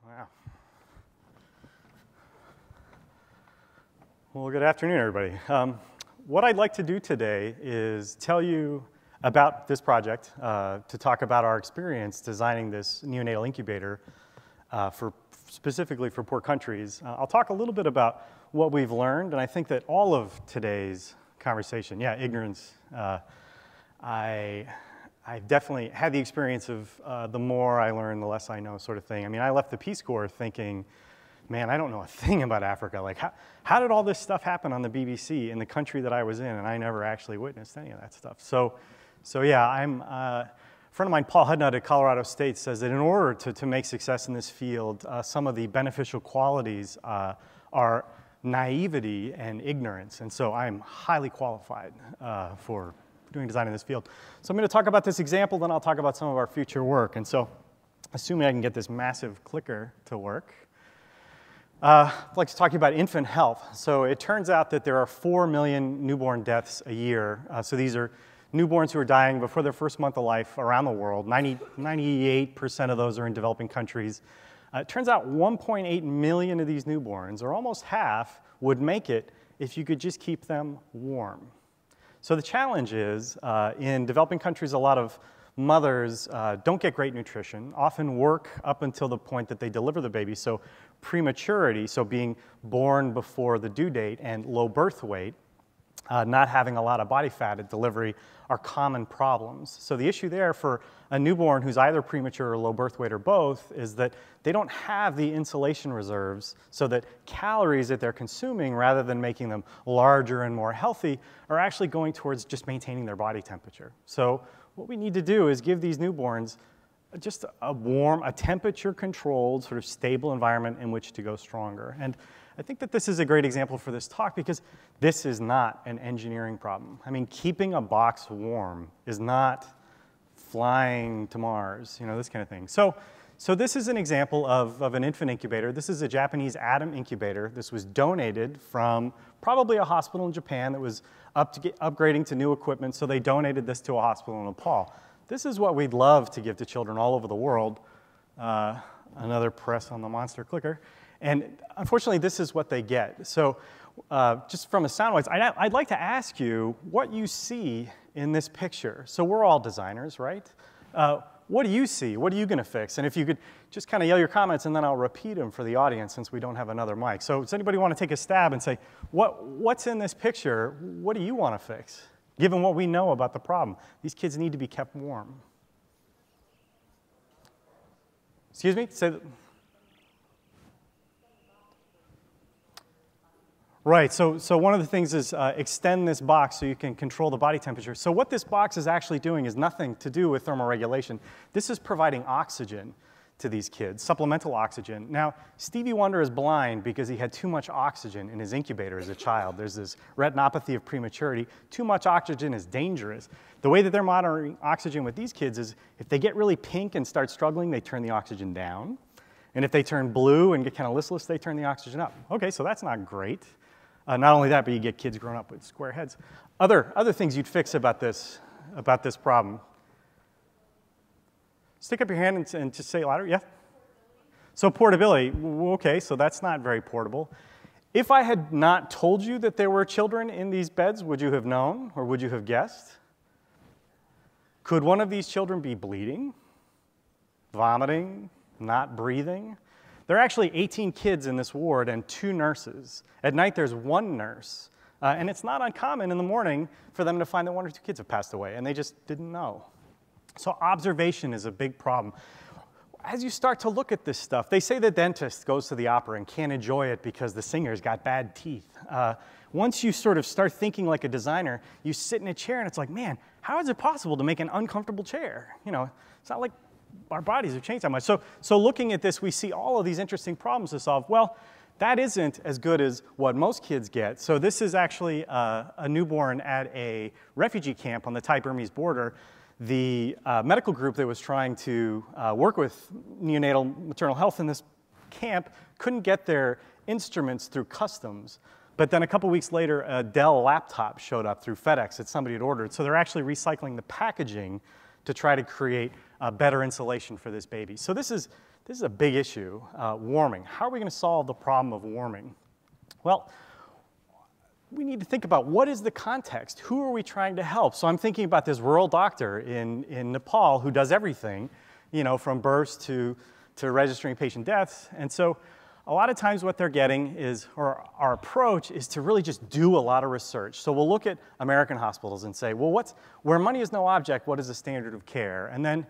Wow. Well, good afternoon, everybody. What I'd like to do today is tell you about this project, to talk about our experience designing this neonatal incubator specifically for poor countries. I'll talk a little bit about what we've learned, and I think that all of today's conversation, ignorance, I definitely had the experience of the more I learn, the less I know sort of thing. I mean, I left the Peace Corps thinking, man, I don't know a thing about Africa. Like, how did all this stuff happen on the BBC in the country that I was in? And I never actually witnessed any of that stuff. So yeah, a friend of mine, Paul Hudnut at Colorado State, says that in order to make success in this field, some of the beneficial qualities are naivety and ignorance. And so I'm highly qualified for doing design in this field. So I'm going to talk about this example, then I'll talk about some of our future work. And so, assuming I can get this massive clicker to work, I'd like to talk to you about infant health. So it turns out that there are 4 million newborn deaths a year. So these are newborns who are dying before their first month of life around the world. 98% of those are in developing countries. It turns out 1.8 million of these newborns, or almost half, would make it if you could just keep them warm. So the challenge is, in developing countries, a lot of mothers don't get great nutrition, often work up until the point that they deliver the baby. So prematurity, so being born before the due date, and low birth weight, not having a lot of body fat at delivery, are common problems. So the issue there for a newborn who's either premature or low birth weight or both is that they don't have the insulation reserves, so that calories that they're consuming, rather than making them larger and more healthy, are actually going towards just maintaining their body temperature. So what we need to do is give these newborns just a temperature-controlled, sort of stable environment in which to go stronger. And I think that this is a great example for this talk, because this is not an engineering problem. I mean, keeping a box warm is not flying to Mars, this kind of thing. So this is an example of an infant incubator. This is a Japanese atom incubator. This was donated from probably a hospital in Japan that was upgrading to new equipment, so they donated this to a hospital in Nepal. This is what we'd love to give to children all over the world. Another press on the monster clicker. And unfortunately, this is what they get. So just from a sound-wise, I'd like to ask you what you see in this picture. So we're all designers, right? What do you see? What are you going to fix? And if you could just kind of yell your comments, and then I'll repeat them for the audience since we don't have another mic. So does anybody want to take a stab and say, what's in this picture? What do you want to fix, given what we know about the problem? These kids need to be kept warm. Excuse me? Say that. Right, so one of the things is extend this box so you can control the body temperature. So what this box is actually doing is nothing to do with thermoregulation. This is providing oxygen to these kids, supplemental oxygen. Now, Stevie Wonder is blind because he had too much oxygen in his incubator as a child. There's this retinopathy of prematurity. Too much oxygen is dangerous. The way that they're monitoring oxygen with these kids is if they get really pink and start struggling, they turn the oxygen down. And if they turn blue and get kind of listless, they turn the oxygen up. Okay, so that's not great. Not only that, but you get kids growing up with square heads. Other things you'd fix about this problem. Stick up your hand and just say it louder. Yeah? So portability. Okay, so that's not very portable. If I had not told you that there were children in these beds, would you have known, or would you have guessed? Could one of these children be bleeding, vomiting, not breathing? There are actually 18 kids in this ward and 2 nurses. At night, there's 1 nurse. And it's not uncommon in the morning for them to find that 1 or 2 kids have passed away, and they just didn't know. So observation is a big problem. As you start to look at this stuff, they say the dentist goes to the opera and can't enjoy it because the singer's got bad teeth. Once you sort of start thinking like a designer, you sit in a chair and it's like, man, how is it possible to make an uncomfortable chair? It's not like our bodies have changed that much. So looking at this, we see all of these interesting problems to solve. Well, that isn't as good as what most kids get. So this is actually a newborn at a refugee camp on the Thai-Burmese border. The medical group that was trying to work with neonatal maternal health in this camp couldn't get their instruments through customs. But then a couple weeks later, a Dell laptop showed up through FedEx that somebody had ordered. So they're actually recycling the packaging to try to create better insulation for this baby. So this is this is a big issue, warming. How are we going to solve the problem of warming? Well, we need to think about what is the context? Who are we trying to help? So I'm thinking about this rural doctor in Nepal who does everything, you know, from births to registering patient deaths. And so a lot of times what they're getting is, or our approach is to really just do a lot of research. So we'll look at American hospitals and say, well, where money is no object, what is the standard of care? And then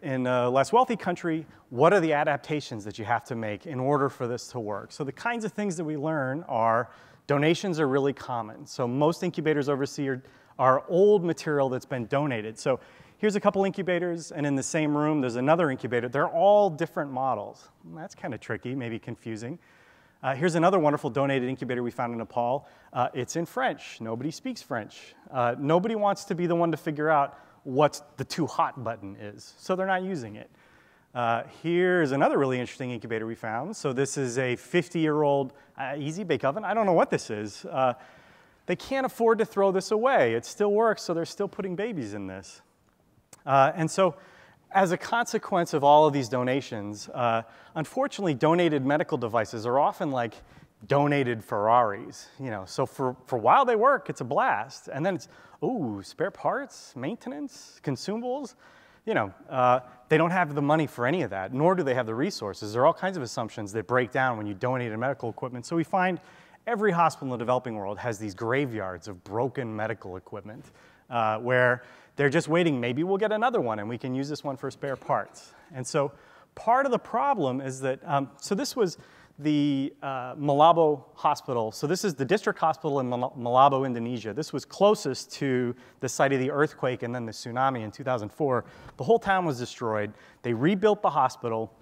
in a less wealthy country, what are the adaptations that you have to make in order for this to work? So the kinds of things that we learn are donations are really common. So most incubators overseas are old material that's been donated. So here's a couple incubators, and in the same room, there's another incubator. They're all different models. That's kind of tricky, maybe confusing. Here's another wonderful donated incubator we found in Nepal. It's in French. Nobody speaks French. Nobody wants to be the one to figure out what the too hot button is, so they're not using it. Here's another really interesting incubator we found. So this is a 50-year-old easy bake oven. I don't know what this is. They can't afford to throw this away. It still works, so they're still putting babies in this. And so as a consequence of all of these donations, unfortunately, donated medical devices are often like donated Ferraris. You know, so for a while they work, it's a blast. And then it's, ooh, spare parts, maintenance, consumables. You know, they don't have the money for any of that, nor do they have the resources. There are all kinds of assumptions that break down when you donate medical equipment. So we find every hospital in the developing world has these graveyards of broken medical equipment where they're just waiting, maybe we'll get another one and we can use this one for spare parts. And so part of the problem is that, so this was the Malabo Hospital. So this is the district hospital in Malabo, Indonesia. This was closest to the site of the earthquake and then the tsunami in 2004. The whole town was destroyed. They rebuilt the hospital.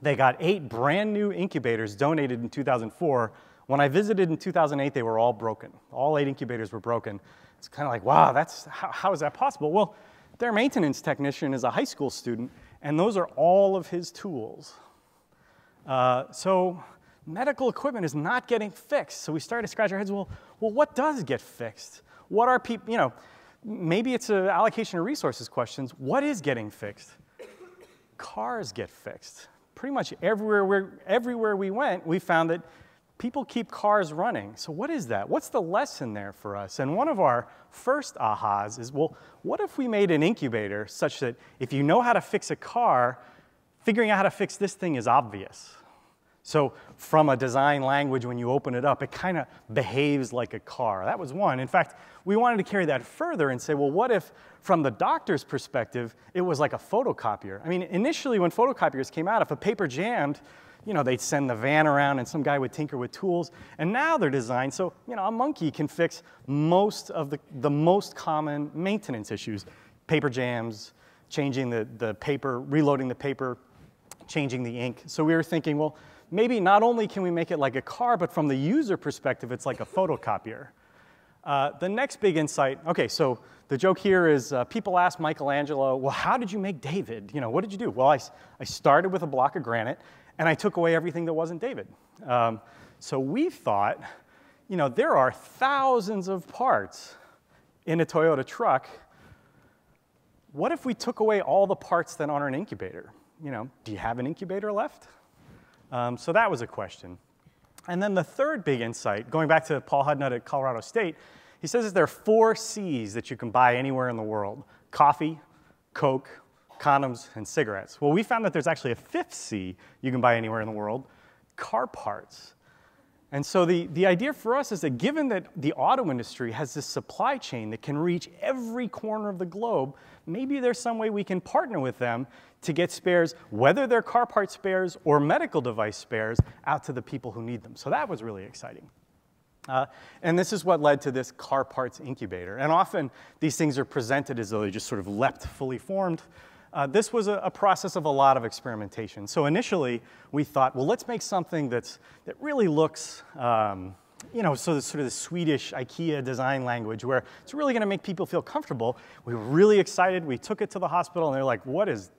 They got 8 brand new incubators donated in 2004. When I visited in 2008, they were all broken. All 8 incubators were broken. It's kind of like, wow, how is that possible? Well, their maintenance technician is a high school student, and those are all of his tools. So medical equipment is not getting fixed. So we started to scratch our heads, well, what does get fixed? What are people, you know, maybe it's an allocation of resources questions. What is getting fixed? Cars get fixed. Pretty much everywhere we went, we found that people keep cars running. So what is that? What's the lesson there for us? And one of our first ahas is, well, what if we made an incubator such that if you know how to fix a car, figuring out how to fix this thing is obvious. So from a design language, when you open it up, it kind of behaves like a car. That was one. In fact, we wanted to carry that further and say, well, what if from the doctor's perspective, it was like a photocopier? I mean, initially when photocopiers came out, if a paper jammed, you know, they'd send the van around and some guy would tinker with tools. And now they're designed so, you know, a monkey can fix most of the most common maintenance issues. Paper jams, changing the paper, reloading the paper, changing the ink. So we were thinking, well, maybe not only can we make it like a car, but from the user perspective, it's like a photocopier. The next big insight, okay, so the joke here is people ask Michelangelo, well, how did you make David? You know, what did you do? Well, I started with a block of granite, and I took away everything that wasn't David. So we thought, you know, there are thousands of parts in a Toyota truck. What if we took away all the parts that aren't an incubator? You know, do you have an incubator left? So that was a question. And then the third big insight, going back to Paul Hudnut at Colorado State, he says that there are 4 C's that you can buy anywhere in the world: coffee, Coke, condoms, and cigarettes. Well, we found that there's actually a 5th C you can buy anywhere in the world: car parts. And so the idea for us is that given that the auto industry has this supply chain that can reach every corner of the globe, maybe there's some way we can partner with them to get spares, whether they're car part spares or medical device spares, out to the people who need them. So that was really exciting. And this is what led to this car parts incubator. And often these things are presented as though they just sort of leapt fully formed. This was a process of a lot of experimentation. So initially, we thought, well, let's make something that really looks, you know, so sort of the Swedish IKEA design language, where it's really going to make people feel comfortable. We were really excited. We took it to the hospital, and they're like,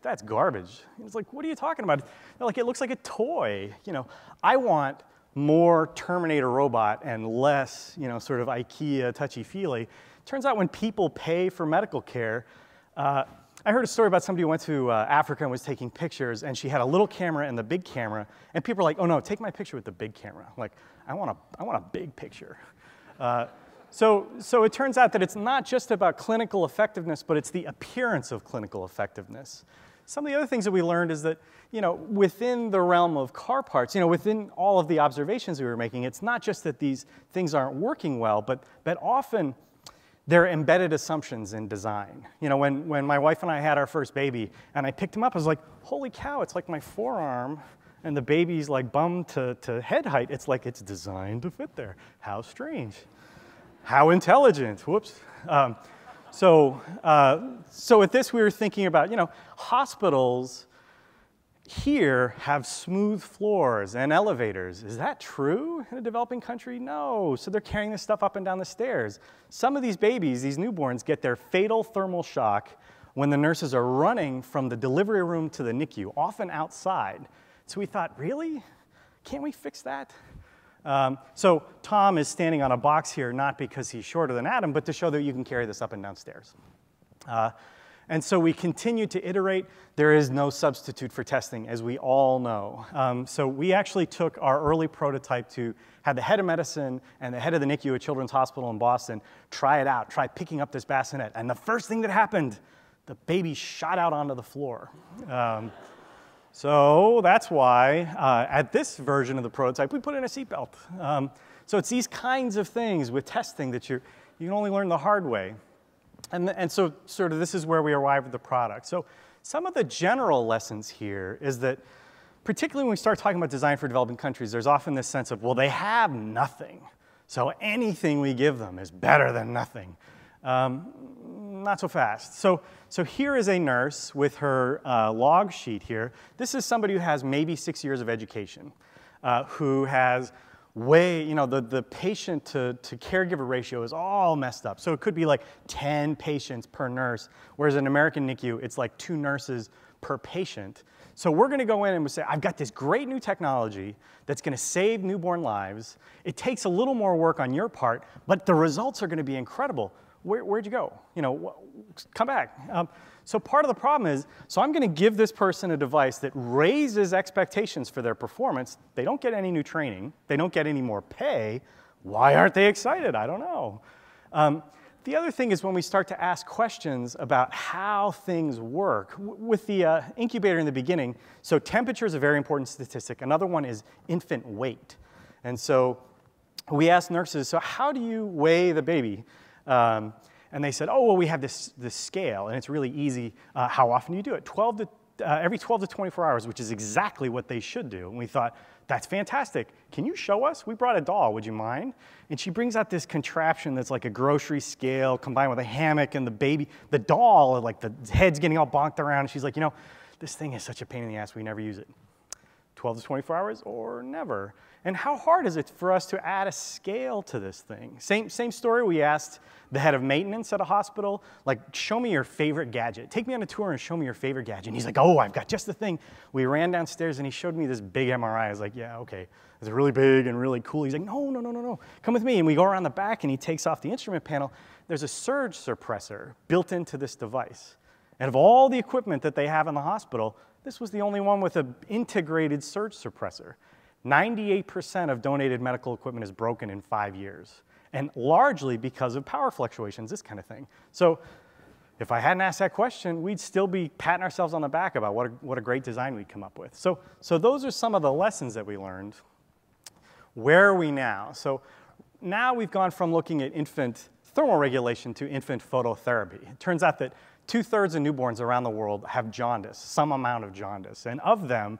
that's garbage. It's like, what are you talking about? They're like, it looks like a toy. You know, I want more Terminator robot and less, you know, sort of IKEA touchy-feely. Turns out when people pay for medical care, I heard a story about somebody who went to Africa and was taking pictures, and she had a little camera and the big camera, and people were like, oh no, take my picture with the big camera. Like, I want a big picture. So it turns out that it's not just about clinical effectiveness, but it's the appearance of clinical effectiveness. Some of the other things that we learned is that, within the realm of car parts, within all of the observations we were making, it's not just that these things aren't working well, but often there are embedded assumptions in design. When my wife and I had our first baby, and I picked him up, I was like, holy cow, it's like my forearm, and the baby's like bum to head height. It's like it's designed to fit there. How strange. How intelligent. Whoops. So with this, we were thinking about, hospitals here have smooth floors and elevators. Is that true in a developing country? No. So they're carrying this stuff up and down the stairs. Some of these babies, these newborns, get their fatal thermal shock when the nurses are running from the delivery room to the NICU, often outside. So we thought, really? Can't we fix that? So Tom is standing on a box here, not because he's shorter than Adam, but to show that you can carry this up and down stairs. And so we continue to iterate. There is no substitute for testing, as we all know. So we actually took our early prototype to have the head of medicine and the head of the NICU at Children's Hospital in Boston try it out, try picking up this bassinet. And the first thing that happened, the baby shot out onto the floor. So that's why at this version of the prototype, we put in a seatbelt. So it's these kinds of things with testing that you can only learn the hard way. And so sort of this is where we arrive at the product. So some of the general lessons here is that, particularly when we start talking about design for developing countries, there's often this sense of, well, they have nothing, so anything we give them is better than nothing. Not so fast. So here is a nurse with her log sheet here. This is somebody who has maybe 6 years of education, who has the patient to caregiver ratio is all messed up. So it could be like 10 patients per nurse, whereas in American NICU, it's like 2 nurses per patient. So we're going to go in and say, I've got this great new technology that's going to save newborn lives. It takes a little more work on your part, but the results are going to be incredible. Where'd you go? Come back. So part of the problem is, so I'm going to give this person a device that raises expectations for their performance. They don't get any new training. They don't get any more pay. Why aren't they excited? I don't know. The other thing is when we start to ask questions about how things work. With the incubator in the beginning, so temperature is a very important statistic. Another one is infant weight. And so we asked nurses, so how do you weigh the baby? And they said, oh, well, we have this scale, and it's really easy. How often do you do it? Every 12 to 24 hours, which is exactly what they should do. And we thought, that's fantastic. Can you show us? We brought a doll. Would you mind? And she brings out this contraption that's like a grocery scale combined with a hammock, and the doll, like the head's getting all bonked around. And she's like, this thing is such a pain in the ass. We never use it. 12 to 24 hours or never. And how hard is it for us to add a scale to this thing? Same story. We asked the head of maintenance at a hospital, like, show me your favorite gadget. Take me on a tour and show me your favorite gadget. And he's like, oh, I've got just the thing. We ran downstairs and he showed me this big MRI. I was like, yeah, okay. It's really big and really cool. He's like, no. Come with me. And we go around the back and he takes off the instrument panel. There's a surge suppressor built into this device. And of all the equipment that they have in the hospital, this was the only one with an integrated surge suppressor. 98% of donated medical equipment is broken in 5 years, and largely because of power fluctuations, this kind of thing. So if I hadn't asked that question, we'd still be patting ourselves on the back about what a great design we'd come up with. So those are some of the lessons that we learned. Where are we now? So now we've gone from looking at infant thermal regulation to infant phototherapy. It turns out that 2/3 of newborns around the world have jaundice, some amount of jaundice, and of them,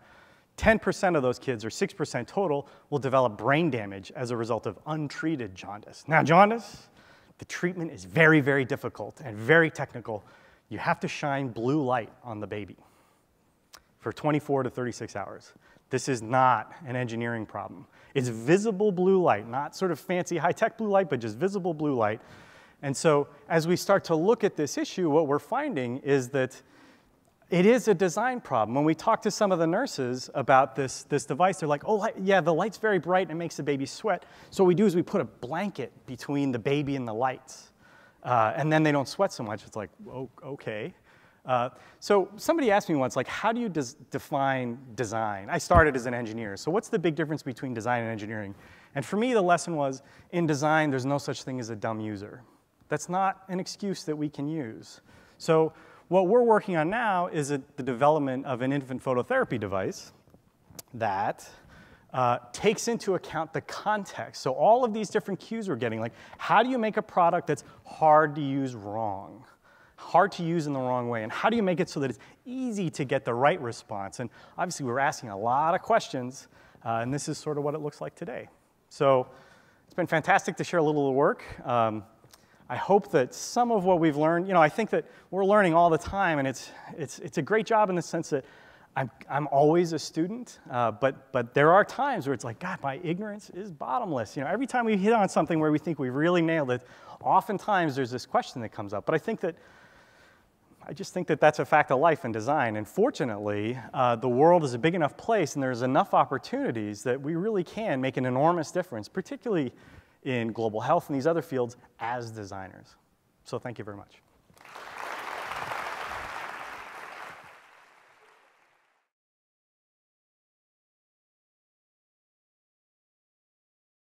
10% of those kids, or 6% total, will develop brain damage as a result of untreated jaundice. Now, jaundice, the treatment is very, very difficult and very technical. You have to shine blue light on the baby for 24 to 36 hours. This is not an engineering problem. It's visible blue light, not sort of fancy high-tech blue light, but just visible blue light. And so as we start to look at this issue, what we're finding is that it is a design problem. When we talk to some of the nurses about this device, they're like, oh, yeah, the light's very bright and it makes the baby sweat. So what we do is we put a blanket between the baby and the lights. And then they don't sweat so much. It's like, oh, okay. So somebody asked me once, like, how do you define design? I started as an engineer, so what's the big difference between design and engineering? And for me, the lesson was, in design, there's no such thing as a dumb user. That's not an excuse that we can use. So what we're working on now is the development of an infant phototherapy device that takes into account the context. So all of these different cues we're getting, like, how do you make a product that's hard to use wrong? Hard to use in the wrong way, and how do you make it so that it's easy to get the right response? And obviously, we're asking a lot of questions, and this is sort of what it looks like today. So it's been fantastic to share a little of the work. I hope that some of what we've learned, I think that we're learning all the time, and it's a great job in the sense that I'm always a student, but there are times where it's like, God, my ignorance is bottomless. Every time we hit on something where we think we really nailed it, oftentimes there's this question that comes up. But I just think that that's a fact of life in design. And fortunately, the world is a big enough place and there's enough opportunities that we really can make an enormous difference, particularly in global health and these other fields as designers. So thank you very much.